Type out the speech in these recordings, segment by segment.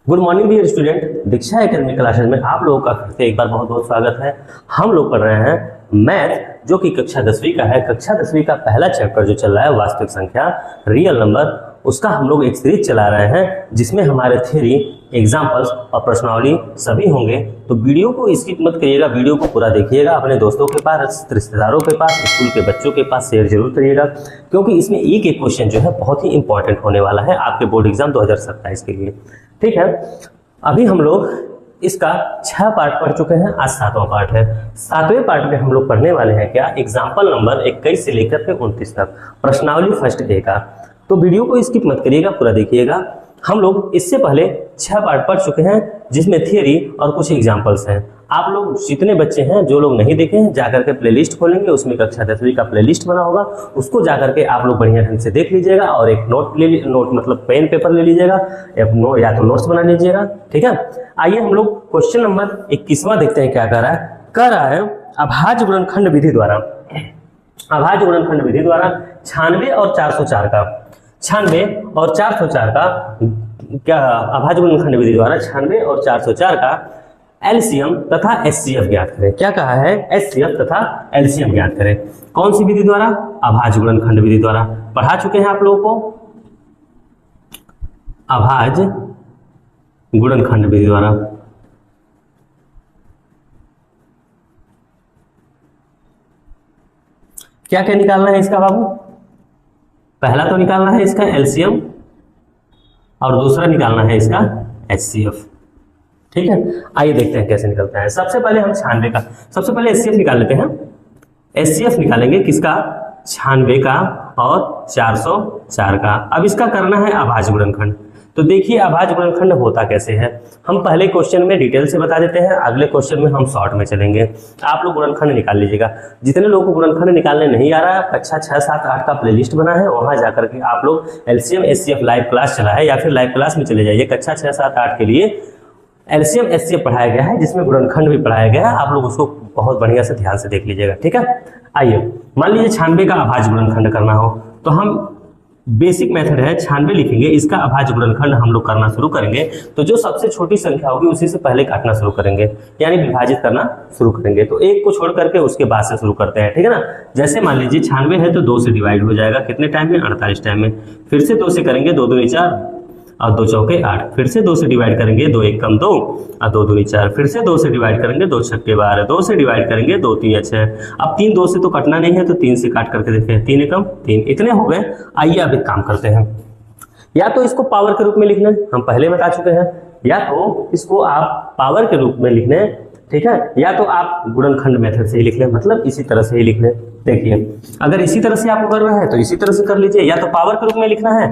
Good morning dear student, दीक्षा academy classes में आप लोगों का फिर से एक बार बहुत बहुत स्वागत है। हम लोग पढ़ रहे हैं मैथ, जो कि कक्षा 10वीं का है। कक्षा 10वीं का पहला चैप्टर जो चल रहा है वास्तविक संख्या, रियल नंबर, उसका हम लोग एक सीरीज चला रहे हैं जिसमें हमारे थ्योरी, एग्जाम्पल्स और प्रश्नावली सभी होंगे। तो वीडियो को स्किप मत करिएगा, वीडियो को पूरा देखिएगा। अपने दोस्तों के पास, रिश्तेदारों के पास, स्कूल के बच्चों के पास शेयर जरूर करिएगा, क्योंकि इसमें एक एक क्वेश्चन जो है बहुत ही इंपॉर्टेंट होने वाला है आपके बोर्ड एग्जाम 2027 के लिए। ठीक है, अभी हम लोग इसका 6 पार्ट पढ़ चुके हैं, आज 7वां पार्ट है। 7वें पार्ट में हम लोग पढ़ने वाले हैं क्या, एग्जाम्पल नंबर 21 से लेकर के 29 तक, प्रश्नावली फर्स्ट ए का। तो वीडियो को स्किप मत करिएगा, पूरा देखिएगा। हम लोग इससे पहले 6 पार्ट पढ़ चुके हैं जिसमें थियरी और कुछ एग्जाम्पल्स हैं। आप लोग जितने बच्चे हैं, जो लोग नहीं देखे हैं, जाकर के प्लेलिस्ट खोलेंगे, उसमें कक्षा 10वीं का प्लेलिस्ट बना होगा, उसको जाकर के आप लोग बढ़िया ढंग से देख लीजिएगा और एक नोट मतलब पेन पेपर ले लीजिएगा या तो नोट्स बना लीजिएगा। ठीक है, आइए हम लोग क्वेश्चन नंबर 21वां देखते हैं क्या कह रहा है अभाज्य गुणनखंड विधि द्वारा। अभाज्य गुणनखंड विधि द्वारा 96 और 404 का 96 और 404 का क्या अभाज्य गुणनखंड विधि द्वारा 96 और 404 का एलसीएम तथा एचसीएफ ज्ञात करें। क्या कहा है, एचसीएफ तथा एलसीएम ज्ञात करें। कौन सी विधि द्वारा, अभाज्य गुणनखंड विधि द्वारा। पढ़ा चुके हैं आप लोगों को अभाज्य गुणनखंड विधि द्वारा। क्या क्या निकालना है इसका बाबू, पहला तो निकालना है इसका एलसीएम और दूसरा निकालना है इसका एचसीएफ। ठीक है, आइए देखते हैं कैसे निकलता है। सबसे पहले हम 96 का, सबसे पहले एचसीएफ निकाल लेते हैं। एचसीएफ निकालेंगे किसका, 96 का और 404 का। अब इसका करना है अभाज्य गुणनखंड। तो देखिए अभाज्य गुणनखंड होता कैसे है, हम पहले क्वेश्चन में डिटेल से बता देते हैं, अगले क्वेश्चन में हम शॉर्ट में चलेंगे। आप लोग गुणनखंड निकाल लीजिएगा। जितने लोगों को गुणनखंड निकालने नहीं आ रहा है, कक्षा 6, 7, 8 का प्लेलिस्ट बना है, वहां जाकर के आप लोग एलसीएम एचसीएफ लाइव क्लास चला है, या फिर लाइव क्लास में चले जाइए। कक्षा 6, 7, 8 के लिए एलसीएम एचसीएफ पढ़ाया गया है, जिसमें गुणनखंड भी पढ़ाया गया है। आप लोग उसको बहुत बढ़िया से ध्यान से देख लीजिएगा। ठीक है, आइए मान लीजिए 96 का अभाज्य गुणनखंड करना हो, तो हम बेसिक मेथड है 96 लिखेंगे, इसका अभाज्य गुणनखंड हम लोग करना शुरू करेंगे। तो जो सबसे छोटी संख्या होगी उसी से पहले काटना शुरू करेंगे, यानी विभाजित करना शुरू करेंगे। तो एक को छोड़ करके उसके बाद से शुरू करते हैं। ठीक है ना, जैसे मान लीजिए 96 है तो 2 से डिवाइड हो जाएगा, कितने टाइम में, 48 टाइम में। फिर से 2 से करेंगे, 2 दूनी 4 और 2 चौके 8। फिर से 2 से डिवाइड करेंगे, 2 1 कम 2 और 2 दूनी 4। फिर से 2 से डिवाइड करेंगे, 2 छक्के 12। 2 से डिवाइड करेंगे, 2 3 6। अब 3 2 से तो कटना नहीं है, तो 3 से काट करके देखते हैं, 3 एकम 3, इतने हो गए। आइए अब एक काम करते हैं, या तो इसको पावर के रूप में लिखना है, हम पहले बता चुके हैं, या तो इसको आप पावर के रूप में लिखने, ठीक है, या तो आप गुणनखंड मेथड से ही लिख लें, मतलब इसी तरह से ही लिख लें। देखिए अगर इसी तरह से आपको करना है तो इसी तरह से कर लीजिए, या तो पावर के रूप में लिखना है।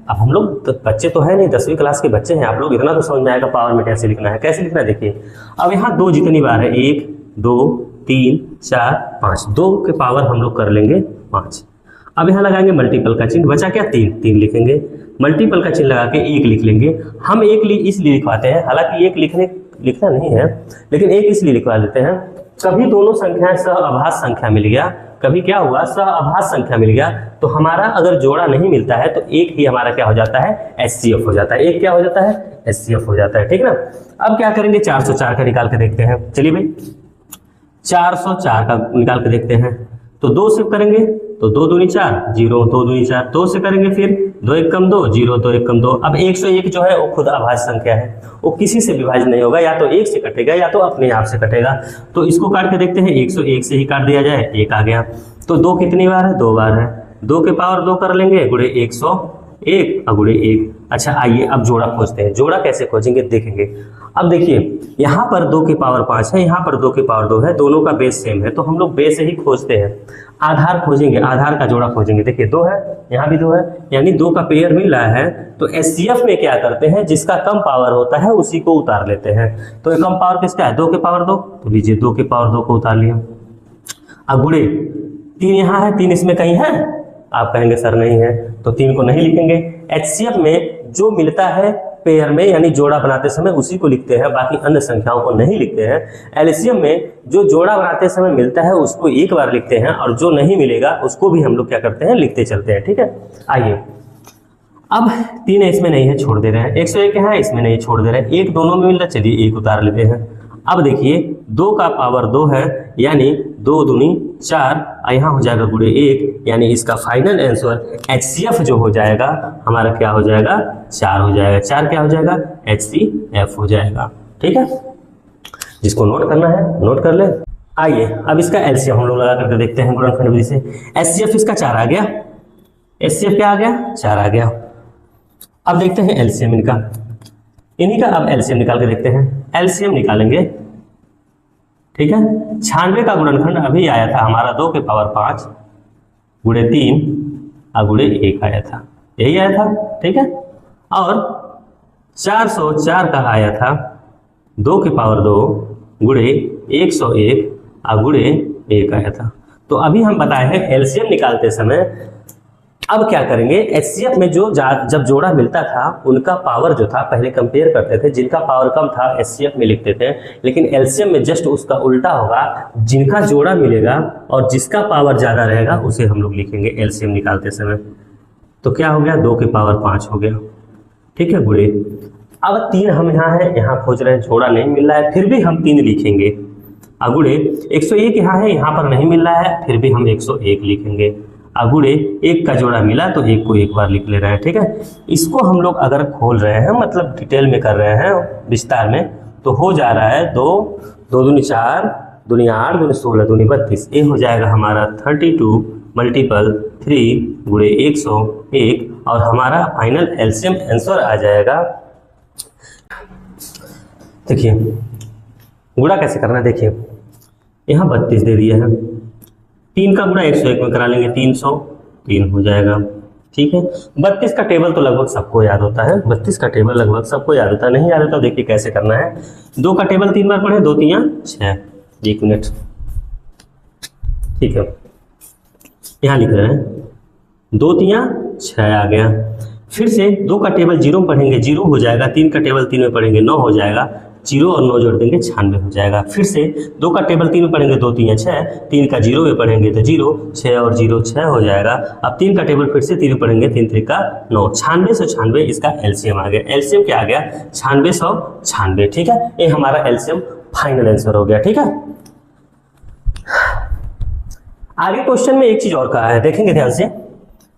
अब हम लोग तो बच्चे तो है नहीं, 10वीं क्लास के बच्चे हैं, आप लोग इतना तो समझ में आएगा पावर में कैसे लिखना है। कैसे लिखना है देखिए, अब यहाँ 2 जितनी बार है, 1 2 3 4 5, 2 के पावर हम लोग कर लेंगे 5। अब यहाँ लगाएंगे मल्टीपल का चिन्ह, बचा क्या, 3 लिखेंगे। मल्टीपल का चिन्ह लगा के 1 लिख लेंगे। हम 1 इसलिए लिखवाते हैं, हालांकि 1 लिखना नहीं है, लेकिन 1 इसलिए लिखवा देते हैं, कभी दोनों संख्याएं सहअभाज्य संख्या मिल गया, कभी क्या हुआ, सहअभाज्य संख्या मिल गया, तो हमारा अगर जोड़ा नहीं मिलता है तो एक ही हमारा क्या हो जाता है, एचसीएफ हो जाता है। एक क्या हो जाता है, एचसीएफ हो जाता है। ठीक ना, अब क्या करेंगे, 404 का निकाल के देखते हैं। चलिए भाई 404 का निकाल के देखते हैं। तो 2 से करेंगे तो 2 दूनी 4, 0 2 दूनी 4। 2 से करेंगे फिर 2 1 कम 2, 0 2 1 कम 2। अब 101 जो है वो खुद अभाज्य संख्या है, वो किसी से विभाजित नहीं होगा, या तो 1 से कटेगा या तो अपने आप से कटेगा। तो इसको काट के देखते हैं, 101 से ही काट दिया जाए, 1 आ गया। तो 2 कितनी बार है, 2 बार है, 2 के पावर 2 कर लेंगे, गुणे 101 और गुणे 1। अच्छा आइए अब जोड़ा खोजते हैं। जोड़ा कैसे खोजेंगे देखेंगे। अब देखिए यहाँ पर 2 के पावर 5 है, यहाँ पर 2 के पावर 2 है, दोनों का बेस सेम है, तो हम लोग बेस ही खोजते हैं। आधार खोजेंगे, आधार का जोड़ा खोजेंगे। देखिए 2 है, यहाँ भी 2 है, यानी 2 का पेयर मिल रहा है। तो एचसीएफ में क्या करते हैं, जिसका कम पावर होता है उसी को उतार लेते हैं। तो कम पावर किसका है, 2 के पावर 2, तो लीजिए 2 के पावर 2 को उतार लिया। अब गुणे 3 यहाँ है, 3 इसमें कहीं है, आप कहेंगे सर नहीं है, तो 3 को नहीं लिखेंगे। एचसीएफ में जो मिलता है पेयर में, यानी जोड़ा बनाते समय, उसी को लिखते हैं, बाकी अन्य संख्याओं को नहीं लिखते हैं। एलसीएम में जो जोड़ा बनाते समय मिलता है उसको एक बार लिखते हैं, और जो नहीं मिलेगा उसको भी हम लोग क्या करते हैं, लिखते चलते हैं। ठीक है, आइए अब 3 है इसमें नहीं है, छोड़ दे रहे हैं। 101 है इसमें नहीं, छोड़ दे रहे हैं। एक दोनों में मिल रहा है, चलिए एक उतार लेते हैं। अब देखिए 2 का पावर 2 है, यानी 2 दूनी 4, यहाँ हो जाएगा गुणे 1, यानी इसका फाइनल आंसर HCF जो हो जाएगा हमारा क्या हो जाएगा, 4 हो जाएगा। 4 क्या हो जाएगा, HCF हो जाएगा। ठीक है, जिसको नोट करना है नोट कर ले। आइए अब इसका एलसीएम हम लोग लगा करके देखते हैं गुणनखंड विधि से। HCF इसका 4 आ गया, HCF क्या आ गया, 4 आ गया। अब देखते हैं एलसीएम इनका, इन्हीं का अब एलसीएम निकाल के देखते हैं। एलसीएम निकालेंगे, ठीक है। 96 का गुणनखंड अभी आया था हमारा 2 के पावर 5 गुणे 3 और गुणे 1 आया था, यही आया था, ठीक है। और 404 का आया था 2 के पावर 2 गुणे 101 और गुणे 1 आया था। तो अभी हम बताए हैं एलसीएम निकालते समय अब क्या करेंगे, HCF में जो जब जोड़ा मिलता था उनका पावर जो था पहले कंपेयर करते थे, जिनका पावर कम था HCF में लिखते थे, लेकिन एलसीएम में जस्ट उसका उल्टा होगा, जिनका जोड़ा मिलेगा और जिसका पावर ज़्यादा रहेगा उसे हम लोग लिखेंगे एलसीएम निकालते समय। तो क्या हो गया, 2 के पावर 5 हो गया, ठीक है, गुणे। अब 3 हम यहाँ है, यहाँ खोज रहे हैं, जोड़ा नहीं मिल रहा है, फिर भी हम 3 लिखेंगे। गुणे 101 यहाँ है, यहाँ पर नहीं मिल रहा है, फिर भी हम 101 लिखेंगे। गुणे 1 का जोड़ा मिला तो 1 को एक बार लिख ले रहे हैं, ठीक है। इसको हम लोग अगर खोल रहे हैं, मतलब डिटेल में कर रहे हैं विस्तार में, तो हो जा रहा है 2 दूनी 4 दूनी 8 दूनी 16 दूनी 32, ये हो जाएगा हमारा 32 मल्टीपल 3 गुणे 101 और हमारा फाइनल एलसीएम आंसर आ जाएगा। देखिए गुणा कैसे करना है, देखिए यहाँ 32 दे दिया है, 3 का गुणा 101 में करा लेंगे, 303 हो जाएगा, ठीक है। 32 का टेबल तो लगभग सबको याद होता है, 32 का टेबल लगभग सबको याद होता है, नहीं याद होता देखिए कैसे करना है। 2 का टेबल 3 बार पढ़े, 2 3 6, 1 मिनट, ठीक है। यहाँ लिख रहे हैं 2 3 6 आ गया। फिर से 2 का टेबल 0 में पढ़ेंगे, 0 हो जाएगा। 3 का टेबल 3 में पढ़ेंगे, 9 हो जाएगा। 0 और 9 जोड़ देंगे, 96 हो जाएगा। फिर से 2 का टेबल 3 में पढ़ेंगे, 2 3 6, 3 का 0 में पढ़ेंगे तो 0, 6 और 0 6 हो जाएगा। अब 3 का टेबल फिर से 3 में पढ़ेंगे, 3 3 का 9, 9696 इसका एलसीएम आ गया। एलसीएम क्या आ गया, 9696, ठीक है। ये हमारा एलसीएम फाइनल आंसर हो गया, ठीक है। आगे क्वेश्चन में एक चीज और कहा है, देखेंगे ध्यान से।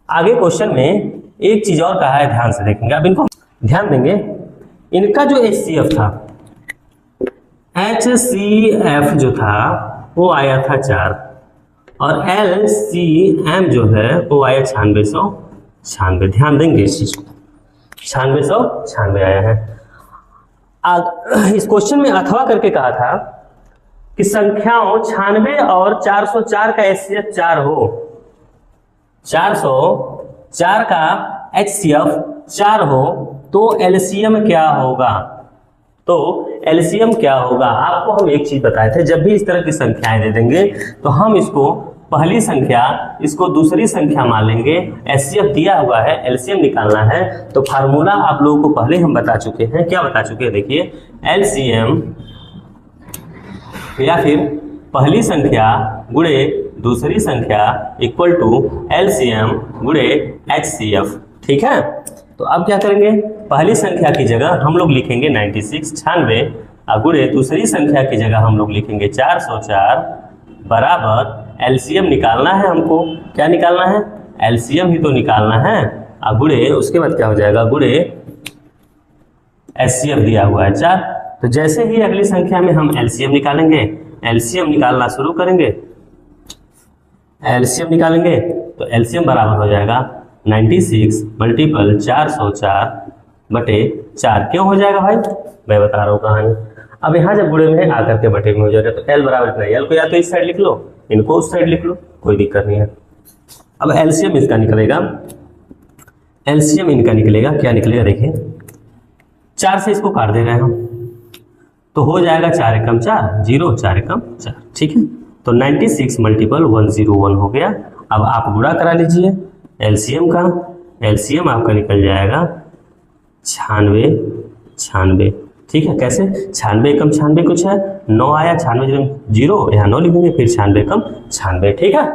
आगे क्वेश्चन में एक चीज और कहा है, ध्यान से देखेंगे। अब इनको ध्यान देंगे, इनका जो HCF था, HCF जो था वो आया था 4 और LCM जो है वो आया 9696। ध्यान देंगे इस चीज को, 9696 आया है। इस क्वेश्चन में अथवा करके कहा था कि संख्याओं 96 और 404 का HCF 4 हो, 404 का HCF 4 हो तो LCM क्या होगा। तो LCM क्या होगा, आपको हम एक चीज बताए थे, जब भी इस तरह की संख्याएं दे देंगे तो हम इसको पहली संख्या, इसको दूसरी संख्या मान लेंगे। HCF दिया हुआ है, LCM निकालना है, तो फार्मूला आप लोगों को पहले हम बता चुके हैं। क्या बता चुके हैं, देखिए LCM या फिर पहली संख्या गुणे दूसरी संख्या इक्वल टू LCM गुणे HCF, ठीक है। तो अब क्या करेंगे, पहली संख्या की जगह हम लोग लिखेंगे 96 और गुणे दूसरी संख्या की जगह हम लोग लिखेंगे 404 बराबर LCM निकालना है हमको। क्या निकालना है, LCM ही तो निकालना है। और गुणे उसके बाद क्या हो जाएगा, गुणे HCF दिया हुआ है 4। तो जैसे ही अगली संख्या में हम LCM निकालेंगे, LCM निकालना शुरू करेंगे, LCM निकालेंगे तो LCM बराबर हो जाएगा 96 मल्टीपल 404 बटे 4। क्यों हो जाएगा भाई, मैं बता रहा हूँ कहानी। अब यहाँ जब गुणे में आकर के बटे में हो जाएगा तो L बराबर इतना, L को या तो इस साइड लिख लो, इनको उस साइड लिख लो, कोई दिक्कत नहीं है। अब LCM इसका निकलेगा, LCM इनका निकलेगा, क्या निकलेगा देखिए, 4 से इसको काट दे रहे हैं हम, तो हो जाएगा 4 एकम 4 0, 4 एकम 4, ठीक है। तो 96 मल्टीपल 101 हो गया। अब आप गुणा करा लीजिए LCM का, LCM आपका निकल जाएगा 96, ठीक है। कैसे, 96 एकम 96 कुछ है, 9 आया, 96 0, यहाँ 9 लिखेंगे, फिर 96 एकम 96, ठीक है।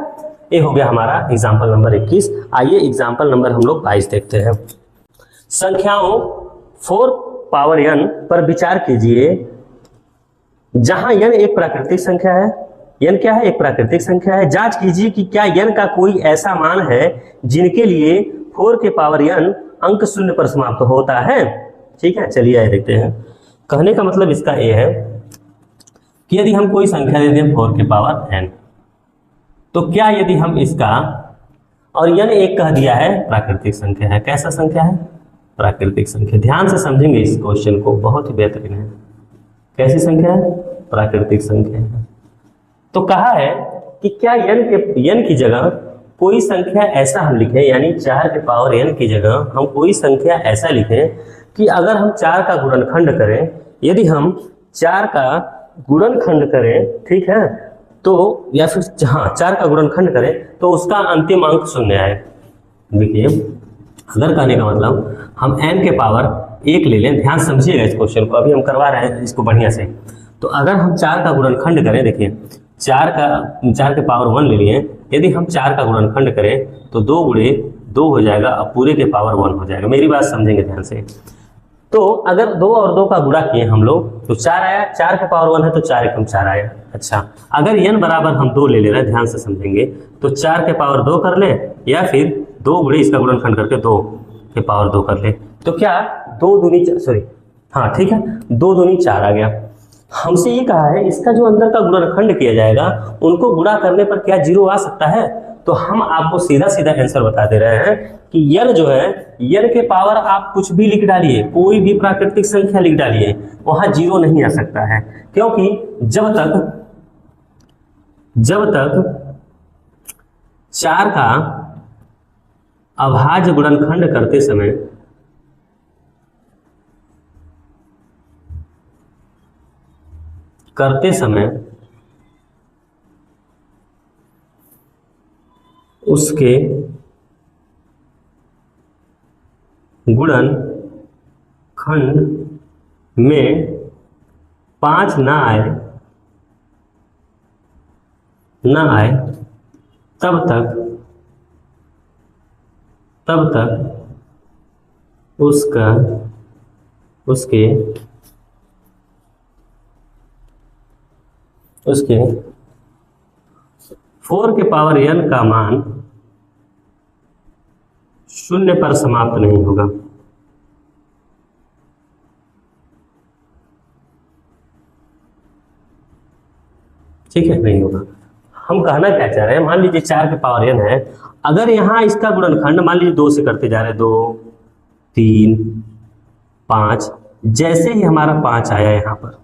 ये हो गया हमारा एग्जाम्पल नंबर 21। आइए एग्जाम्पल नंबर हम लोग 22 देखते हैं। संख्याओं 4 पावर n पर विचार कीजिए जहां n एक प्राकृतिक संख्या है। n क्या है? एक प्राकृतिक संख्या है। जांच कीजिए कि क्या n का कोई ऐसा मान है जिनके लिए 4 के पावर n अंक शून्य पर समाप्त होता है। ठीक है, चलिए आइए देखते हैं। कहने का मतलब इसका ये है कि यदि हम कोई संख्या दे दें 4 के पावर n, तो क्या यदि हम इसका, और n एक कह दिया है प्राकृतिक संख्या है। कैसा संख्या है? प्राकृतिक संख्या। ध्यान से समझेंगे इस क्वेश्चन को, बहुत ही बेहतरीन है। कैसी संख्या है? प्राकृतिक संख्या है। तो कहा है कि क्या n की जगह कोई संख्या ऐसा हम लिखें, यानी 4 के पावर n की जगह हम कोई संख्या ऐसा लिखें कि अगर हम 4 का गुणनखंड करें, यदि हम 4 का गुणनखंड करें, ठीक है, तो या फिर हाँ 4 का गुणनखंड करें तो उसका अंतिम अंक शून्य आए। देखिए, अगर कहने का मतलब हम n के पावर 1 ले लें, ध्यान समझिएगा इस क्वेश्चन को, अभी हम करवा रहे हैं इसको बढ़िया से। तो अगर हम 4 का गुणनखंड करें, देखिए 4 के पावर 1 ले लिए, यदि हम 4 का गुणनखंड करें तो 2 गुणे 2 हो जाएगा, अब पूरे के पावर 1 हो जाएगा। मेरी बात समझेंगे ध्यान से। तो अगर 2 और 2 का गुणा किए हम लोग तो 4 आया, 4 के पावर 1 है तो 4 एकम 4 आया। अच्छा, अगर n बराबर हम 2 ले ले रहे हैं, ध्यान से समझेंगे, तो 4 के पावर 2 कर लें या फिर 2 गुणे इसका गुणनखंड करके 2 के पावर 2 कर ले, तो क्या 2 दूनी, सॉरी हाँ ठीक है, 2 दूनी 4 आ गया। हमसे ये कहा है इसका जो अंदर का गुणनखंड किया जाएगा उनको गुणा करने पर क्या 0 आ सकता है? तो हम आपको सीधा सीधा आंसर बता दे रहे हैं कि n जो है, n के पावर आप कुछ भी लिख डालिए, कोई भी प्राकृतिक संख्या लिख डालिए, वहां 0 नहीं आ सकता है। क्योंकि जब तक 4 का अभाज्य गुणनखंड करते समय उसके गुणनखंड में 5 ना आए तब तक उसके 4 के पावर n का मान 0 पर समाप्त नहीं होगा। ठीक है, नहीं होगा। हम कहना क्या चाह रहे हैं, मान लीजिए 4 के पावर n है, अगर यहां इसका गुणनखंड मान लीजिए 2 से करते जा रहे हैं, 2 3 5, जैसे ही हमारा 5 आया यहाँ पर,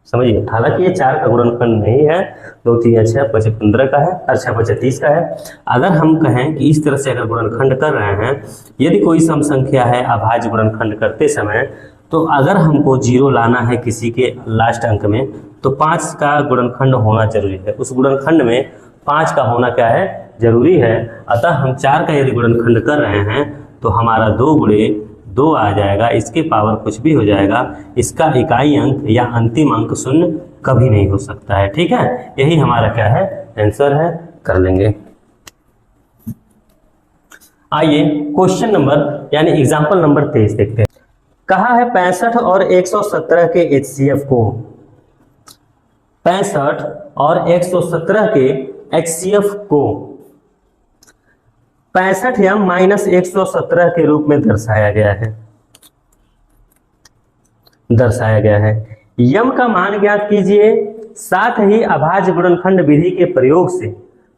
समझिए, हालांकि ये 4 का गुणनखंड नहीं है, 2 3 6 5 15 का है, और 6 5 30 का है। अगर हम कहें कि इस तरह से अगर गुणनखंड कर रहे हैं, यदि कोई सम संख्या है अभाज्य गुणनखंड करते समय, तो अगर हमको 0 लाना है किसी के लास्ट अंक में, तो 5 का गुणनखंड होना जरूरी है। उस गुणनखंड में 5 का होना क्या है? जरूरी है। अतः हम 4 का यदि गुणनखंड कर रहे हैं तो हमारा 2 गुणे 2 आ जाएगा, इसके पावर कुछ भी हो जाएगा, इसका इकाई अंक या अंतिम अंक 0 कभी नहीं हो सकता है। ठीक है, यही हमारा क्या है? आंसर है। कर लेंगे। आइए क्वेश्चन नंबर यानी एग्जाम्पल नंबर 23 देखते हैं। कहा है 65 और 117 के HCF को, 65 और 117 के HCF को 65m माइनस 117 के रूप में दर्शाया गया है। यम का मान ज्ञात कीजिए, साथ ही अभाज्य गुणनखंड विधि के प्रयोग से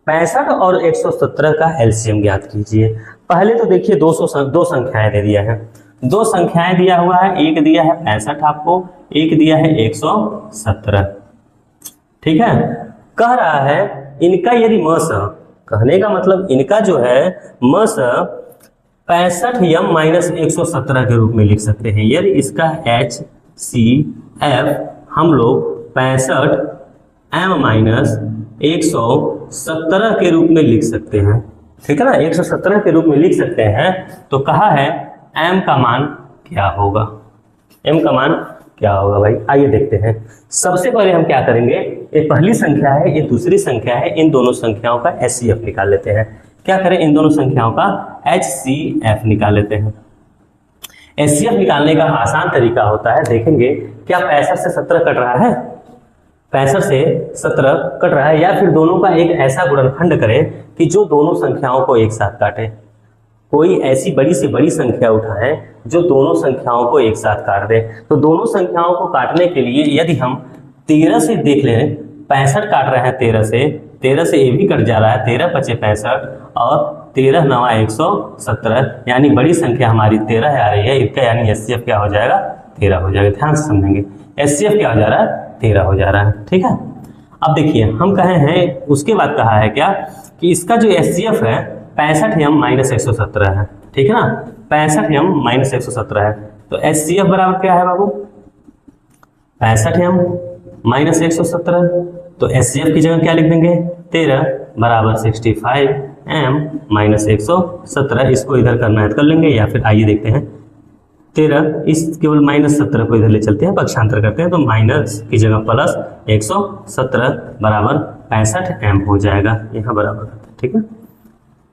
65 और 117 का एलसीएम ज्ञात कीजिए। पहले तो देखिए 2 संख्याएं दे दिया है, 2 संख्याएं दिया हुआ है, एक दिया है 65 आपको, एक दिया है 117। ठीक है, कह रहा है इनका यदि मस, कहने का मतलब इनका जो है मस 65m माइनस 117 के रूप में लिख सकते हैं। यदि इसका HCF हम लोग 65m माइनस 117 के रूप में लिख सकते हैं। ठीक है ना, 117 के रूप में लिख सकते हैं। तो कहा है m का मान क्या होगा? m का मान क्या होगा भाई? आइए देखते हैं। सबसे पहले हम क्या करेंगे, ये पहली संख्या है, ये दूसरी संख्या है, इन दोनों संख्याओं का HCF निकाल लेते हैं। क्या करें, इन दोनों संख्याओं का HCF निकाल लेते हैं। एचसीएफ निकालने का आसान तरीका होता है, देखेंगे क्या 65 से 17 कट रहा है, 65 से 17 कट रहा है, या फिर दोनों का एक ऐसा गुणनखंड करें कि जो दोनों संख्याओं को एक साथ काटे। कोई ऐसी बड़ी से बड़ी संख्या उठाएं जो दोनों संख्याओं को एक साथ काट दे। तो दोनों संख्याओं को काटने के लिए यदि हम 13 से देख लें, 65 काट रहे हैं 13 से ये भी कट जा रहा है, 13 पचे 65 और 13 नवा 117, यानी बड़ी संख्या हमारी 13 आ रही है, इसका यानी एचसीएफ क्या हो जाएगा, 13 हो जाएगा। ध्यान से समझेंगे, एचसीएफ क्या हो जा रहा है, 13 हो जा रहा है। ठीक है, अब देखिए हम कहे हैं, उसके बाद कहा है क्या कि इसका जो एचसीएफ है 65m - 117 है। ठीक है ना, 65m - 117 है। तो एचसीएफ बराबर क्या है बाबू, 65m - 117। तो एचसीएफ की जगह क्या लिख देंगे, 13 बराबर 65m - 117। इसको इधर करना है तो कर लेंगे, या फिर आइए देखते हैं 13 इस केवल -17 को इधर ले चलते हैं, पक्षांतर करते हैं, तो माइनस की जगह प्लस 117 बराबर 65m हो जाएगा, यहाँ बराबर करते हैं। ठीक है,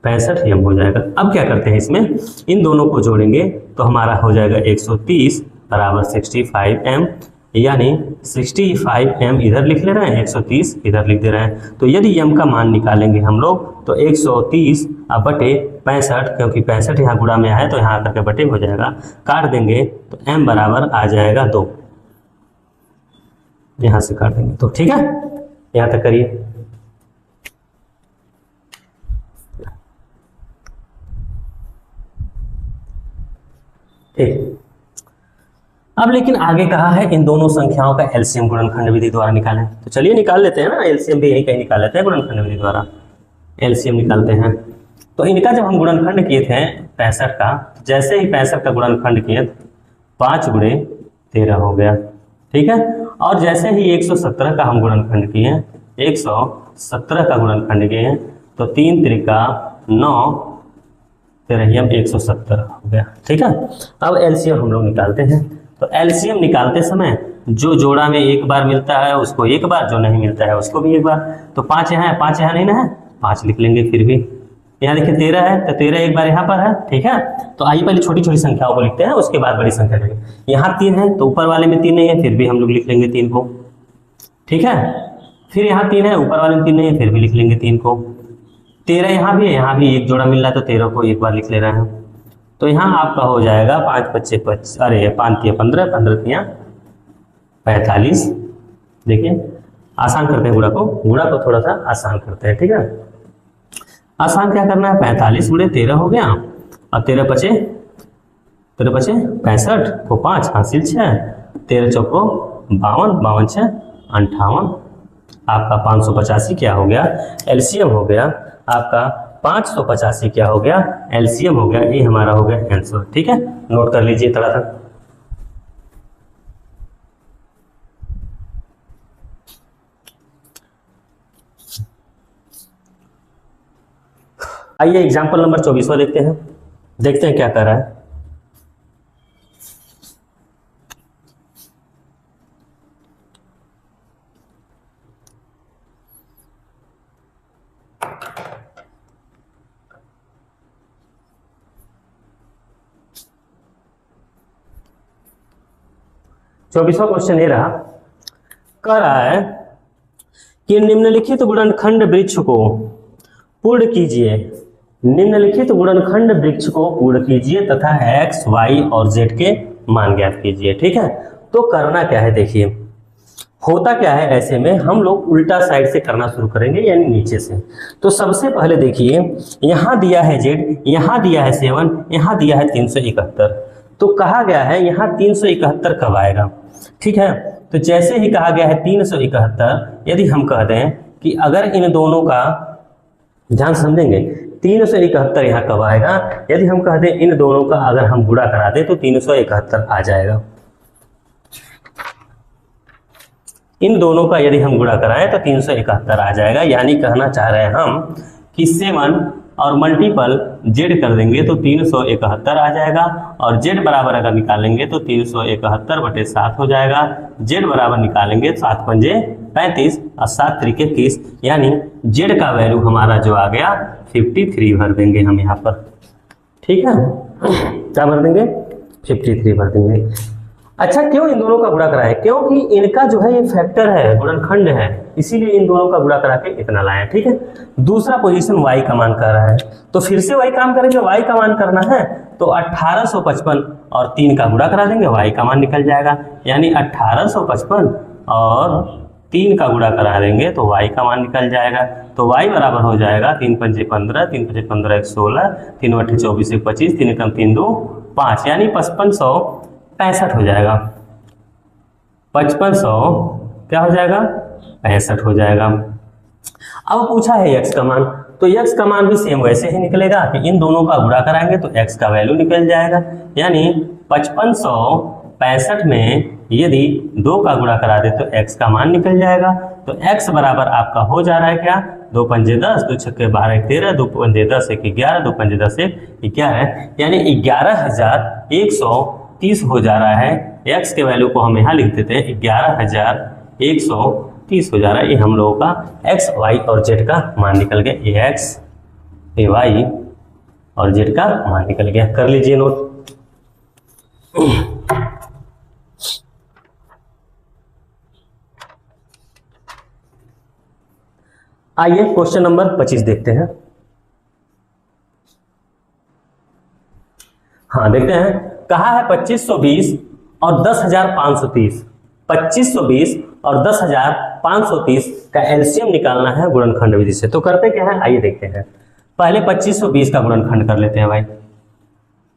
65m हो जाएगा। अब क्या करते हैं, इसमें इन दोनों को जोड़ेंगे तो हमारा हो जाएगा 130 बराबर 65m, यानी 65m इधर लिख ले रहे हैं, 130 इधर लिख दे रहे हैं। तो यदि m का मान निकालेंगे हम लोग तो 130 बटे 65, क्योंकि 65 यहाँ गुणा में है तो यहाँ आकर के बटे हो जाएगा, काट देंगे तो m बराबर आ जाएगा 2, यहाँ से काट देंगे तो। ठीक है, यहाँ तक करिए। ठीक, अब लेकिन आगे कहा है इन दोनों संख्याओं का एलसीएम गुणनखंड विधि द्वारा निकालें। तो चलिए निकाल लेते हैं ना, एलसीएम भी यहीं कहीं निकाल लेते हैं, गुणनखंड विधि द्वारा एलसीएम निकालते हैं। तो इनका जब हम गुणनखंड किए थे 65 का, जैसे ही 65 का गुणनखंड किए 5 × 13 हो गया। ठीक है, और जैसे ही 117 का हम गुणनखंड किए, 117 का गुणनखंड किए तो 3 त्रिका 9 13 117 हो गया। ठीक है, अब एलसीएम हम लोग निकालते हैं। तो एलसीएम निकालते समय जो जोड़ा में एक बार मिलता है उसको एक बार, जो नहीं मिलता है उसको भी एक बार। तो 5 यहाँ है, 5 यहाँ नहीं ना है, 5 लिख लेंगे। फिर भी यहाँ देखिए 13 है तो 13 एक बार यहाँ पर है। ठीक है, तो आइए पहले छोटी छोटी संख्याओं को लिखते हैं, उसके बाद बड़ी संख्या लिखेंगे। यहाँ 3 है तो ऊपर वाले में 3 नहीं है, फिर भी हम लोग लिख लेंगे 3 को। ठीक है, फिर यहाँ 3 है, ऊपर वाले में 3 नहीं है, फिर भी लिख लेंगे 3 को। 13 यहाँ भी है, यहाँ भी एक जोड़ा मिल रहा है तो 13 को एक बार लिख ले रहे हैं। तो यहाँ आपका हो जाएगा 5 पच्चे 25, अरे 5 तिया 15, 15 तिया 45। देखिए आसान करते हैं, गुणा को थोड़ा सा आसान करते हैं। ठीक है, आसान क्या करना है, 45 × 13 हो गया, और 13 पचे 65 को 5 हासिल 6, 13 चौको 52, 52 6 58, आपका 585 क्या हो गया, एलसीएम हो गया आपका 585 क्या हो गया, एलसीएम हो गया। ये हमारा हो गया आंसर। ठीक है, नोट कर लीजिए थोड़ा सा। आइए एग्जाम्पल नंबर 24 देखते हैं, देखते हैं क्या कर रहा है। चौबीसवां क्वेश्चन ये रहा, कह रहा है कि निम्नलिखित गुणनखंड वृक्ष को पूर्ण कीजिए, निम्नलिखित गुणनखंड वृक्ष को पूर्ण कीजिए तथा x, y और z के मान ज्ञात कीजिए। ठीक है, तो करना क्या है, देखिए होता क्या है, ऐसे में हम लोग उल्टा साइड से करना शुरू करेंगे, यानी नीचे से। तो सबसे पहले देखिए यहाँ दिया है z, यहाँ दिया है 7, यहाँ दिया है 371। तो कहा गया है यहाँ 371 कब आएगा। ठीक है, तो जैसे ही कहा गया है 371, यदि हम कह दें कि अगर इन दोनों का, ध्यान समझेंगे, 371 यहाँ कब आएगा, यदि हम कह दें इन दोनों का अगर हम गुणा करा दें तो 371 आ जाएगा। इन दोनों का यदि हम गुणा कराएं तो 371 आ जाएगा। यानी कहना चाह रहे हैं हम कि 7 और मल्टीपल z कर देंगे तो 371 आ जाएगा, और z बराबर अगर निकालेंगे तो 371 बटे 7 हो जाएगा। z बराबर निकालेंगे 7 पंजे 35 और 7 त्रिके 30, यानी z का वैल्यू हमारा जो आ गया 53 भर देंगे हम यहाँ पर। ठीक है, क्या भर देंगे, 53 भर देंगे। अच्छा, क्यों इन दोनों का गुणा करा है? क्योंकि इनका जो है ये फैक्टर है, गुणनखंड है, इसीलिए इन दोनों का गुणा करा के इतना लाए, ठीक है। दूसरा पोजीशन y का मान कर रहा है, तो फिर से वही काम करेंगे, y का मान करना है तो 1855 और 3 का गुणा करा देंगे, y का मान निकल जाएगा। यानी 1855 और 3 का गुणा करा देंगे तो y का मान निकल जाएगा। तो y बराबर हो जाएगा 3 पंजे 15, 3 पंजे 15 1 16, 3 अट्ठे 24 1 25, 3 एकम 3 2 5, यानी 5565 हो जाएगा। 5500 क्या हो जाएगा? 65 हो जाएगा। अब पूछा है x का मान, तो x का मान भी सेम वैसे ही निकलेगा कि इन दोनों का गुणा कराएंगे तो x का वैल्यू निकल जाएगा। यानी 5565 में यदि 2 का गुणा करा दे तो x का मान निकल जाएगा। तो x बराबर आपका हो जा रहा है क्या? 2 पंजे 10, 2 छक्के 12 1 13, 2 पंजे 10 1 11, 2 पंजे 10 1 11, यानी 11130 हो जा रहा है। x के वैल्यू को हम यहाँ लिख देते हैं, 11130 हो जा रहा है। ये हम लोगों का x, y और z का मान निकल गया। ये x, ये y और z का मान निकल गया। कर लीजिए नोट। आइए क्वेश्चन नंबर 25 देखते हैं। हाँ, देखते हैं। कहा है 2520 और 10,530। 2520 और 10,530 का एलसीएम निकालना है गुणनखंड विधि से। तो करते क्या है, आइए देखते हैं। पहले 2520 का गुणनखंड कर लेते हैं भाई।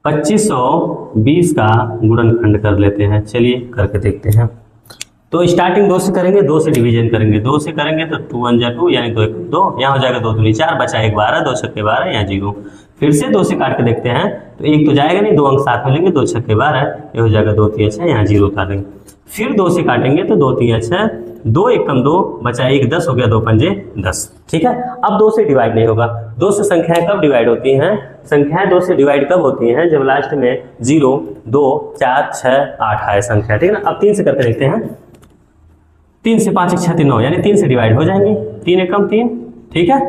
2520 का गुणनखंड कर लेते हैं। चलिए करके देखते हैं। तो स्टार्टिंग 2 से करेंगे, 2 से डिवीजन करेंगे। 2 से करेंगे तो 2 1 जा 2, यानी 2 1 2, यहाँ हो जाएगा 2 दूनी 4, बचा 1 12, 2 छक्के 12, यहाँ 0। फिर से 2 से काट के देखते हैं तो 1 तो जाएगा नहीं, 2 अंक साथ में लेंगे, 2 छक्के 12, ये हो जाएगा 2 3 6, यहाँ 0 उतार देंगे। फिर 2 से काटेंगे तो 2 3 6, 2 1 कम 2, बचा 1 10, हो गया 2 पंजे 10, ठीक है। अब 2 से डिवाइड नहीं होगा। 2 से संख्याएं कब डिवाइड होती हैं? संख्याएं 2 से डिवाइड कब होती हैं? जब लास्ट में 0 2 4 6 8 आए संख्या, ठीक है ना। अब 3 से करके देखते हैं। 3 से 5 1 6 3 9, यानी 3 से डिवाइड हो जाएंगे। 3 एकम 3, ठीक है।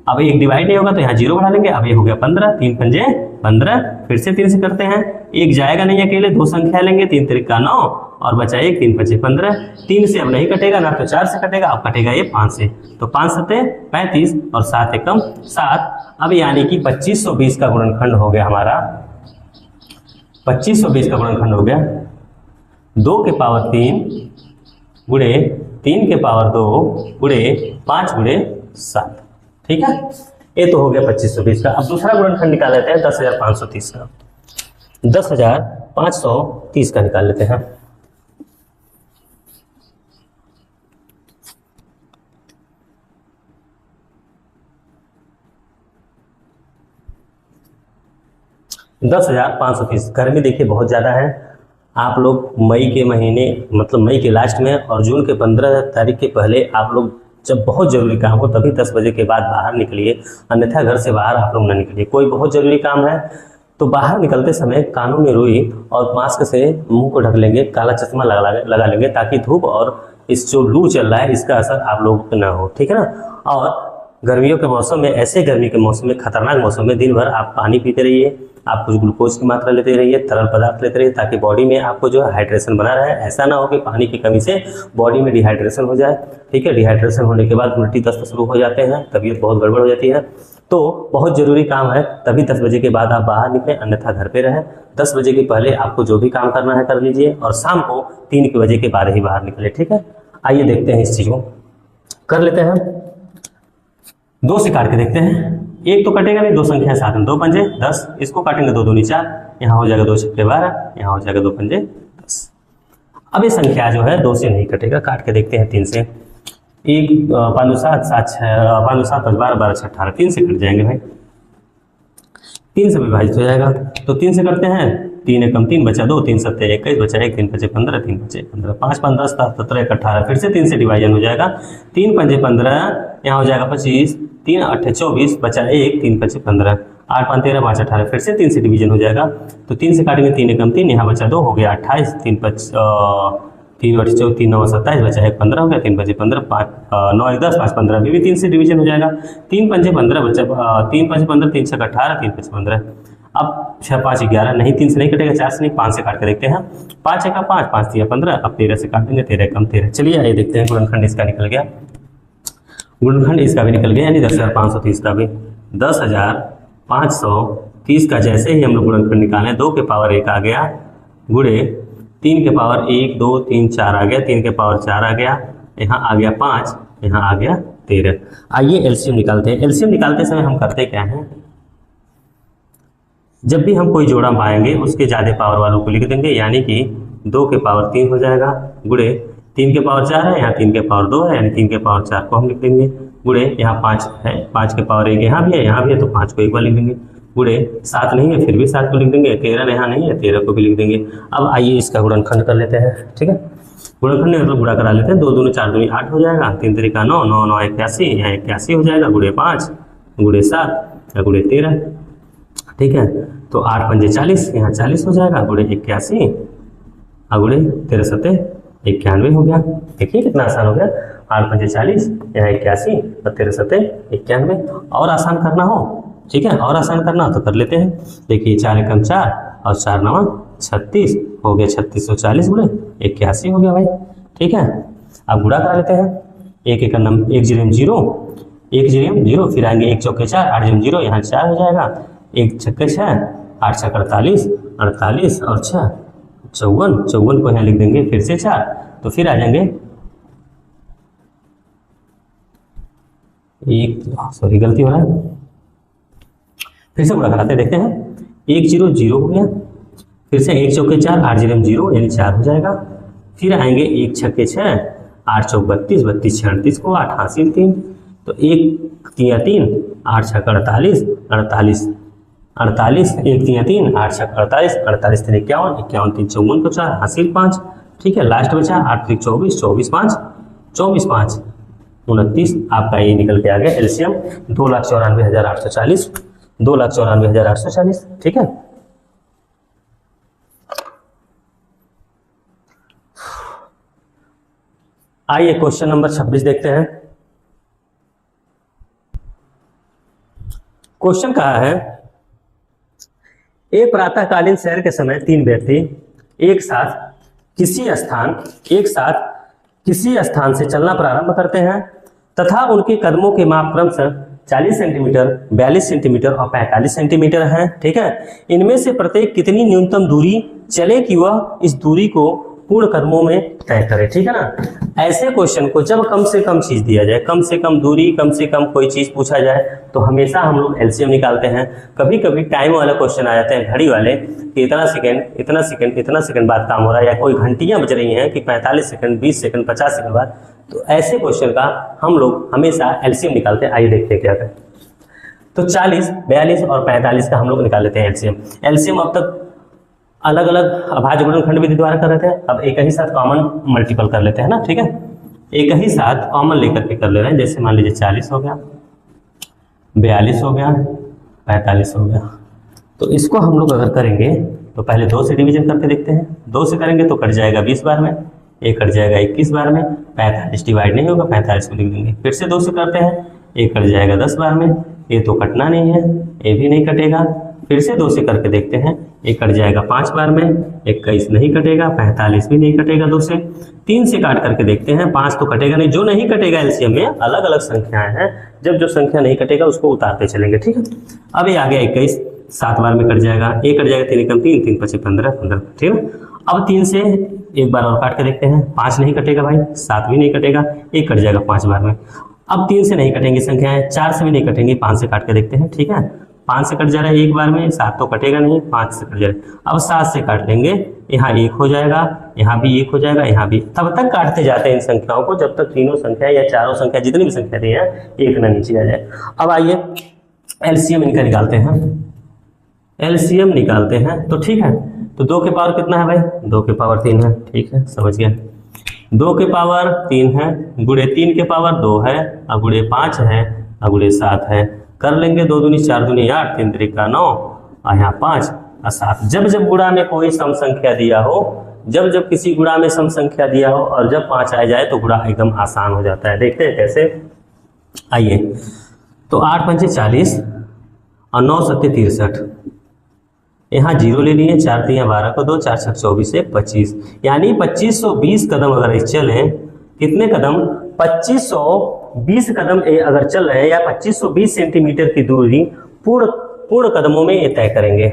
अब 1 डिवाइड नहीं होगा तो यहाँ 0 बढ़ा लेंगे। अब ये हो गया 15, 3 पंजे 15। फिर से 3 से करते हैं। 1 जाएगा नहीं अकेले, 2 संख्या लेंगे, 3 3 का 9 और बचा 1, 3 पंजे 15। 3 से अब नहीं कटेगा ना, तो 4 से कटेगा, अब कटेगा ये 5 से। तो 5 सते 35 और 7 एकम 7। अब यानी कि 2520 का गुणनखंड हो गया हमारा। 2520 का गुणनखंड हो गया 2 के पावर 3 गुणे 3 के पावर 2 गुणे 5 गुणे 7, ठीक है। ये तो हो गया 2520 का। अब दूसरा गुणनखंड निकाल लेते हैं 10,530 का। 10,530 का निकाल लेते हैं। दस 10,530। गर्मी देखिए बहुत ज़्यादा है। आप लोग मई के महीने, मतलब मई के लास्ट में और जून के 15 तारीख के पहले आप लोग जब बहुत ज़रूरी काम हो तभी 10 बजे के बाद बाहर निकलिए, अन्यथा घर से बाहर आप लोग ना निकलिए। कोई बहुत ज़रूरी काम है तो बाहर निकलते समय कानों में रुई और मास्क से मुंह को ढक लेंगे, काला चश्मा लगा लेंगे, ताकि धूप और इस जो लू चल रहा है इसका असर आप लोगों पर ना हो, ठीक है ना। और गर्मियों के मौसम में, ऐसे गर्मी के मौसम में, खतरनाक मौसम में दिन भर आप पानी पीते रहिए, आप कुछ ग्लूकोज की मात्रा लेते रहिए, तरल पदार्थ लेते रहिए, ताकि बॉडी में आपको जो है हाइड्रेशन बना रहे। ऐसा ना हो कि पानी की कमी से बॉडी में डिहाइड्रेशन हो जाए, ठीक है। डिहाइड्रेशन होने के बाद उल्टी दस्त शुरू हो जाते हैं, तबीयत बहुत गड़बड़ हो जाती है। तो बहुत ज़रूरी काम है तभी 10 बजे के बाद आप बाहर निकलें, अन्यथा घर पे रहें। 10 बजे के पहले आपको जो भी काम करना है कर लीजिए और शाम को 3 बजे के बाद ही बाहर निकले, ठीक है। आइए देखते हैं इस चीज़ को कर लेते हैं। 2 से काट के देखते हैं। 1 तो कटेगा नहीं, 2 संख्या साथ में, 2 पंजे 10, इसको काटेंगे 2 दूनी 4, यहाँ हो जाएगा 2 छक्के 12, यहाँ हो जाएगा 2 पंजे 10। अब ये संख्या जो है 2 से नहीं कटेगा, काट के देखते हैं 3 से। 1 5 2 7 7 5 2 7 12 12 6 18, 3 से कट जाएंगे भाई, 3 से विभाजित हो जाएगा। तो 3 से करते हैं। 3 एकम 3, बचा 2, 3 सत्ते 21, बचा 1, 3 पंजे 15, 3 पंजे 15, 5 5 10 17 1 18। फिर से 3 से डिवाइजन हो जाएगा। 3 पंजे 15, यहाँ हो जाएगा 25, 3 8 24, बचा 1, 3 पंजे 15, 8 5 13 5 18। फिर से 3 से डिवीजन हो जाएगा। तो 3 से काटेंगे, 3 एकम 3, यहाँ बचा 2, हो गया 28, 3 8 24, 3 9 27, बचा 1 15, हो गया 3 पंजे 15, 5 9 1 10 5 15। अभी भी 3 से डिवीजन हो जाएगा। 3 पंजे 15, बचा 3 पंजे 15, 3 6 18, 3 पंजे 15। अब 6 5 11, नहीं 3 से नहीं कटेगा, 4 से नहीं, 5 से काट के देखते हैं। 5 का 5, 5 3 15, अब 13 से काट देंगे, 13 कम 13। चलिए आइए देखते हैं, गुणनखंड इसका निकल गया, गुणनखंड इसका भी निकल गया, यानी 10,530 का भी 10,530 का जैसे ही हम लोग गुणनखंड निकालें, 2 के पावर 1 आ गया, गुणे 3 के पावर 1 2 3 4 आ गया, 3 के पावर 4 आ गया, यहाँ आ गया 5, यहाँ आ गया 13। आइए एलसीएम निकालते हैं। एलसीएम निकालते समय हम करते क्या हैं, जब भी हम कोई जोड़ा पाएंगे उसके ज़्यादा पावर वालों को लिख देंगे, यानी कि 2 के पावर 3 हो जाएगा, गुणे 3 के पावर 4 है, यहाँ 3 के पावर 2 है, यानी 3 के पावर 4 को हम लिख देंगे, गुणे यहाँ 5 है, 5 के पावर 1 यहाँ भी है, यहाँ भी है, तो 5 को एक बार लिख देंगे, गुणे 7 नहीं है फिर भी 7 को लिख देंगे, 13 यहाँ नहीं है, 13 को भी लिख देंगे। अब आइए इसका गुणनखंड कर लेते हैं, ठीक है। गुणनखंड मतलब गुणा करा लेते हैं, 2 दूनी 4 दूनी 8 हो जाएगा, 3 तरीका 9, 9 9 81, यहाँ 81 हो जाएगा, गुणे 5 गुणे 7 गुणे 13, ठीक है। तो 8 पंजे 40, यहाँ 40 हो जाएगा, गुणे 81 गुणे 13 सत्ते 91 हो गया। देखिए कितना आसान हो गया, 8 पंजे 40, यहाँ 81 और 13 सत्ते 91। और आसान करना हो, ठीक है, और आसान करना हो तो कर लेते हैं। देखिए 4 एकम 4 और 4 9 36 हो गया, 3640 गुणे 81 हो गया भाई, ठीक है। अब गुणा करा लेते हैं, 1 एकम 1 0 0, 1 0 0, फिर आएंगे 1 चौके 4, 8 0 0, यहाँ 4 हो जाएगा, 1 छक्के 6, 8 छक 48, 48 और 6 54, 54 को यहाँ लिख देंगे, फिर से 4, तो फिर आ जाएंगे एक, सॉरी गलती हो रहा है, फिर से पूरा कराते देखते हैं। 1 0 0 हो गया, फिर से 1 चौके 4, 8 0 0, यानी 4 हो जाएगा, फिर आएंगे 1 छक्के 6, 8 चौक 32, 32 38 को 8 हासिल 3, तो 1 3 3, 8 छक 48, 48 48, 1 3 3, 8 छक 48, 48 3 51, 51 3 54 को 4 हासिल 5, ठीक है। लास्ट बचा 8 3 24, 24 5, 24 5 29, आपका ये निकल के आ गया एलसीएम 2,94,840, 2,94,840, ठीक है। आइए क्वेश्चन नंबर 26 देखते हैं। क्वेश्चन कहा है, एक प्रातःकालीन सैर के समय 3 व्यक्ति एक साथ किसी स्थान से चलना प्रारंभ करते हैं तथा उनके कदमों के माप क्रमशः 40 सेंटीमीटर, 42 सेंटीमीटर और 45 सेंटीमीटर है, ठीक है। इनमें से प्रत्येक कितनी न्यूनतम दूरी चले कि वह इस दूरी को पूर्ण कदमों में तय करे, ठीक है ना। ऐसे क्वेश्चन को जब कम से कम चीज दिया जाए, कम से कम दूरी, कम से कम कोई चीज पूछा जाए, तो हमेशा हम लोग एलसीएम निकालते हैं। कभी कभी टाइम वाला क्वेश्चन आ जाते हैं, घड़ी वाले, कि इतना सेकंड इतना सेकंड इतना सेकंड बाद काम हो रहा है, या कोई घंटियां बज रही हैं कि 45 सेकंड 20 सेकंड 50 सेकंड बाद, तो ऐसे क्वेश्चन का हम लोग हमेशा एलसीएम निकालते हैं। आइए देखते हैं क्या करें। तो 40, 42 और 45 का हम लोग निकाल लेते हैं एलसीएम। एलसीएम अब तक अलग अलग अभाज्य गुणनखंड विधि द्वारा कर रहे थे, अब एक ही साथ कॉमन मल्टीपल कर लेते हैं ना, ठीक है। एक ही साथ कॉमन लेकर के कर ले रहे हैं, जैसे मान लीजिए 40 हो गया, 42 हो गया, 45 हो गया। तो इसको हम लोग अगर करेंगे तो पहले 2 से डिवीजन करके देखते हैं। 2 से करेंगे तो कट जाएगा 20 बार में, एक कट जाएगा 21 बार में, 45 डिवाइड नहीं होगा, 45 को लिख देंगे। फिर से 2 से करते हैं, एक कट जाएगा 10 बार में, ये तो कटना नहीं है, ये भी नहीं कटेगा। फिर से 2 से करके देखते हैं, एक कट जाएगा 5 बार में, 21 नहीं कटेगा, 45 भी नहीं कटेगा 2 से। 3 से काट करके देखते हैं, 5 तो कटेगा नहीं। जो नहीं कटेगा एलसीएम में अलग अलग संख्याएं हैं, जब जो संख्या नहीं कटेगा उसको उतारते चलेंगे, ठीक है। अब ये आ गया 21, 7 बार में कट जाएगा, एक कट जाएगा 3 एकम 3, 3 5 15 15, ठीक है। अब 3 से एक बार और काट के देखते हैं, 5 नहीं कटेगा भाई, 7 भी नहीं कटेगा, एक कट जाएगा 5 बार में। अब 3 से नहीं कटेंगी संख्याएं, 4 से भी नहीं कटेंगी, 5 से काट के देखते हैं, ठीक है। 5 से कट जा रहा है एक बार में, 7 तो कटेगा नहीं, 5 से कट जा रहा है। अब 7 से काट लेंगे, यहाँ 1 हो जाएगा, यहाँ भी 1 हो जाएगा, यहाँ भी। तब तक काटते जाते हैं इन संख्याओं को जब तक तीनों संख्या या चारों संख्या जितनी भी संख्या दी है एक ना नीचे आ जाए। अब आइए एलसीएम इनका निकालते हैं। एलसीएम निकालते हैं तो ठीक है, तो 2 के पावर कितना है भाई, 2 के पावर 3 है, ठीक है, समझ गया। 2 के पावर 3 है, गुणे 3 के पावर 2 है, और गुणे 5 है, और गुणे 7 है। कर लेंगे 2 दूनी 4 दूनी 8, 3 त्रिका 9, और यहाँ 5 और 7। जब जब गुणा में कोई सम संख्या दिया हो, जब जब किसी गुणा में सम संख्या दिया हो और जब 5 आ जाए तो गुणा एकदम आसान हो जाता है। देखते हैं कैसे, आइए। तो 8 पंचे 40 और 9 सत्ते 63, यहाँ 0 ले लिए, 4 3 12 को 2, 4 6 24 1 25, यानी 2520 कदम अगर चलें, कितने कदम, 2520 कदम अगर चल रहे हैं या 2520 सेंटीमीटर की दूरी पूर्ण कदमों में ये तय करेंगे।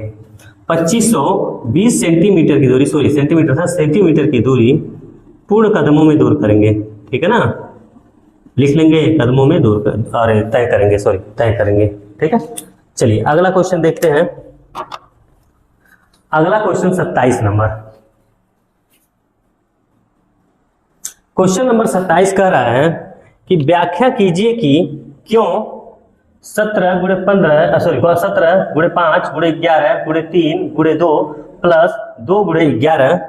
2520 सेंटीमीटर की दूरी, सॉरी सेंटीमीटर था, सेंटीमीटर की दूरी पूर्ण कदमों में दूर करेंगे, ठीक है ना, लिख लेंगे कदमों में दूर कर, अरे तय करेंगे, सॉरी तय करेंगे, ठीक है। चलिए अगला क्वेश्चन देखते हैं। अगला क्वेश्चन 27 नंबर। क्वेश्चन नंबर 27 कह रहा है कि व्याख्या कीजिए कि क्यों 17 गुणे 15 सॉरी 17 गुणे 5 गुणे 11 गुणे 3 गुणे 2 प्लस 2 गुणे 11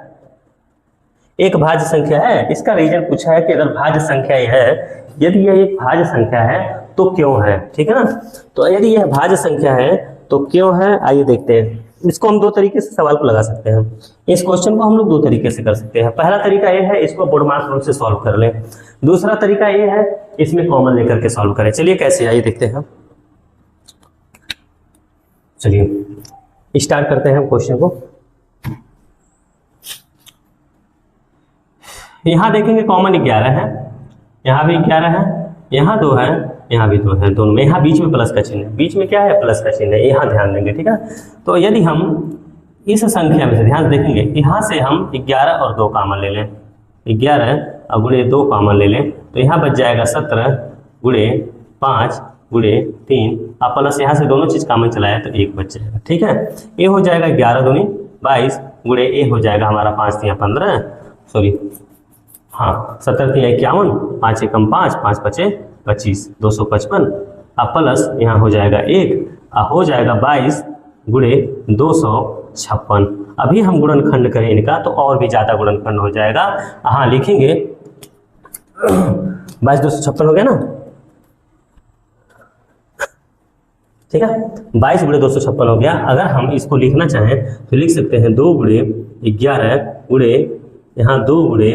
एक भाज्य संख्या है। इसका रीजन पूछा है कि अगर भाज्य संख्या यह है, यदि यह एक भाज्य संख्या है तो क्यों है, ठीक है ना। तो यदि यह भाज्य संख्या है तो क्यों है, आइए देखते हैं। इसको हम दो तरीके से सवाल को लगा सकते हैं। इस क्वेश्चन को हम लोग दो तरीके से कर सकते हैं। पहला तरीका यह है इसको बोर्डमार्क रूप से सॉल्व कर लें। दूसरा तरीका यह है इसमें कॉमन लेकर के सॉल्व करें। चलिए कैसे, आइए देखते हैं। चलिए स्टार्ट करते हैं क्वेश्चन को। यहां देखेंगे कॉमन 11 है, यहां भी 11 है, यहां 2 है, यहाँ भी 2 है, दोनों में। यहाँ बीच में प्लस का चिन्ह है, बीच में क्या है, प्लस का चिन्ह है, यहाँ ध्यान देंगे, ठीक है। तो यदि हम इस संख्या में से ध्यान देखेंगे, यहाँ से हम 11 और 2 कॉमन ले लें, 11 और गुणे 2 कॉमन ले लें, तो यहाँ बच जाएगा 17 गुणे 5 गुणे 3, अब प्लस यहाँ से दोनों चीज कॉमन चलाया तो 1 बच जाएगा, ठीक है। ये हो जाएगा 11 दूनी 22 गुणे ये हो जाएगा हमारा 5 3 15, सॉरी हाँ 17 3 51, 5 एकम 5, 5 5 25, 255, अब प्लस यहाँ हो जाएगा 1, हो जाएगा 22 गुणे 256। अभी हम गुणनखंड करें इनका तो और भी ज्यादा गुणनखंड हो जाएगा। हाँ लिखेंगे 22 256 हो गया ना, ठीक है। 22 गुणे 256 हो गया। अगर हम इसको लिखना चाहें तो लिख सकते हैं 2 गुणे 11 गुणे यहाँ 2 गुणे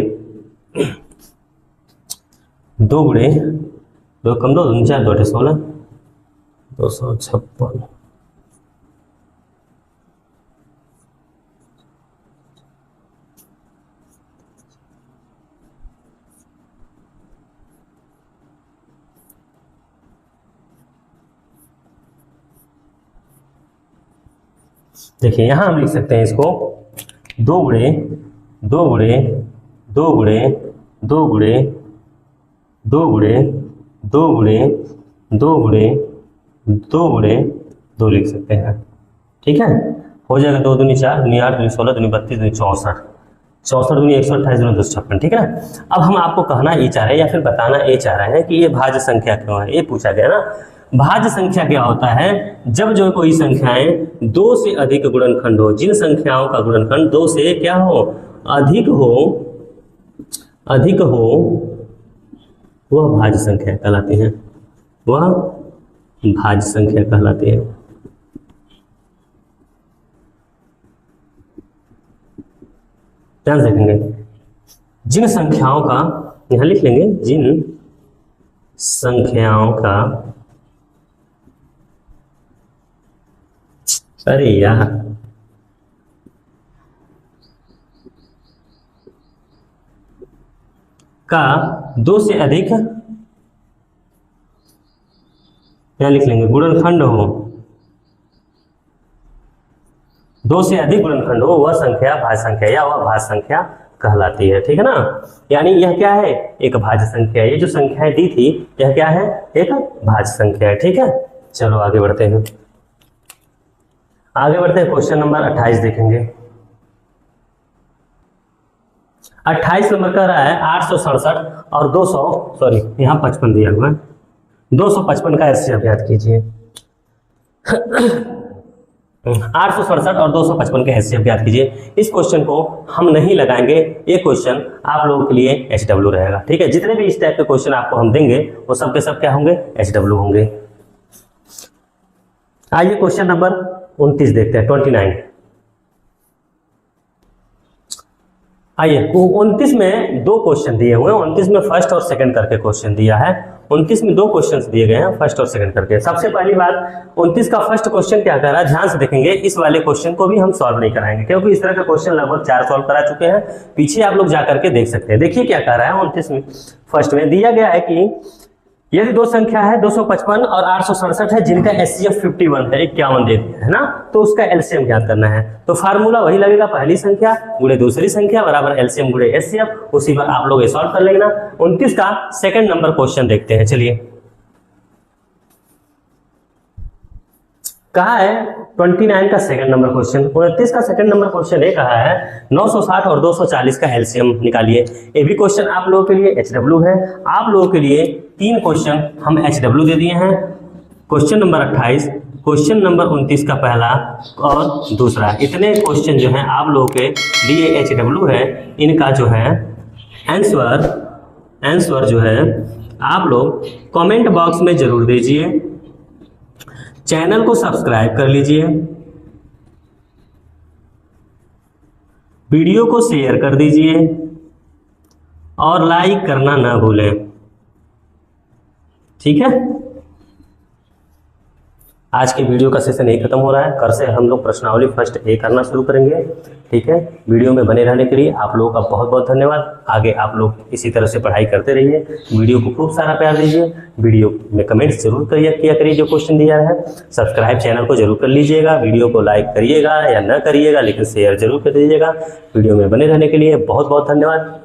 2 कम 2 4 2 16 256। देखिए यहां हम लिख सकते हैं इसको 2 गुणे 2 गुणे 2 गुणे 2 गुणे 2 गुणे 2 गुणे 2 गुणे 2 गुणे 2 लिख सकते हैं, ठीक है। हो जाएगा 2 दूनी 4 दूनी 8 दूनी 16 दूनी 32 दूनी 64, 64 दूनी 128 दूनी 256, ठीक है ना। अब हम आपको कहना ये चाह रहे हैं या फिर बताना ये चाह रहे हैं कि ये भाज्य संख्या क्यों है, ये पूछा गया ना। भाज्य संख्या क्या होता है, जब जो कोई संख्याएं 2 से अधिक गुणनखंड हो, जिन संख्याओं का गुणनखंड 2 से क्या हो, अधिक हो वह भाज्य संख्या कहलाती है, वह भाज्य संख्या कहलाती है। ध्यान रखेंगे, जिन संख्याओं का, यहां लिख लेंगे, जिन संख्याओं का, अरे यार का 2 से अधिक, क्या लिख लेंगे, गुणनखंड हो, 2 से अधिक गुणनखंड हो वह संख्या भाज्य संख्या या वह भाज्य संख्या कहलाती है, ठीक है ना। यानी यह क्या है, एक भाज्य संख्या। ये जो संख्याएं दी थी यह क्या है, एक भाज्य संख्या है, ठीक है। चलो आगे बढ़ते हैं, क्वेश्चन नंबर 28 देखेंगे। 28 नंबर कह रहा है 867 और 200, सॉरी यहाँ 55 दिया हुआ है, 255 का एचसीएफ याद कीजिए। 867 और 255 के एचसीएफ याद कीजिए। इस क्वेश्चन को हम नहीं लगाएंगे, ये क्वेश्चन आप लोगों के लिए एचडब्ल्यू रहेगा, ठीक है। जितने भी इस टाइप के क्वेश्चन आपको हम देंगे वो सब के सब क्या होंगे, एचडब्ल्यू होंगे। आइए क्वेश्चन नंबर 29 देखते हैं, 29। आइए 29 में 2 क्वेश्चन दिए हुए हैं, 29 में फर्स्ट और सेकंड करके क्वेश्चन दिया है। 29 में 2 क्वेश्चंस दिए गए हैं, फर्स्ट और सेकंड करके। सबसे पहली बात, 29 का फर्स्ट क्वेश्चन क्या कह रहा है, ध्यान से देखेंगे। इस वाले क्वेश्चन को भी हम सॉल्व नहीं कराएंगे, क्योंकि इस तरह का क्वेश्चन लगभग 4 सॉल्व करा चुके हैं, पीछे आप लोग जा करके देख सकते हैं। देखिए क्या कह रहा है 29 में, फर्स्ट में दिया गया है कि यदि 2 संख्या है 255 और 867 है, जिनका HCF 51 है, 51 दे दिया है ना, तो उसका एलसीएम ज्ञात करना है। तो फार्मूला वही लगेगा, पहली संख्या गुणे दूसरी संख्या बराबर एलसीएम गुणे HCF। उसी पर आप लोग ये सॉल्व कर लेना। 29 का सेकंड नंबर क्वेश्चन देखते हैं, चलिए। कहा है 29 का सेकंड नंबर क्वेश्चन, 29 का सेकंड नंबर क्वेश्चन ये कहा है 960 और 240 का एलसीएम निकालिए। ये भी क्वेश्चन आप लोगों के लिए HW है। आप लोगों के लिए 3 क्वेश्चन हम HW दे दिए हैं। क्वेश्चन नंबर 28, क्वेश्चन नंबर 29 का पहला और दूसरा, इतने क्वेश्चन जो हैं आप लोगों के लिए HW है। इनका जो है आंसर जो है आप लोग कमेंट बॉक्स में जरूर दीजिए, चैनल को सब्सक्राइब कर लीजिए, वीडियो को शेयर कर दीजिए और लाइक करना ना भूलें, ठीक है। आज के वीडियो का सेशन यही खत्म हो रहा है। कल से हम लोग प्रश्नावली फर्स्ट ए करना शुरू करेंगे, ठीक है। वीडियो में बने रहने के लिए आप लोगों का बहुत बहुत धन्यवाद। आगे आप लोग इसी तरह से पढ़ाई करते रहिए, वीडियो को खूब सारा प्यार दीजिए, वीडियो में कमेंट्स जरूर किया करिए जो क्वेश्चन दिया है। सब्सक्राइब चैनल को जरूर कर लीजिएगा, वीडियो को लाइक करिएगा या न करिएगा, लेकिन शेयर जरूर कर दीजिएगा। वीडियो में बने रहने के लिए बहुत बहुत धन्यवाद।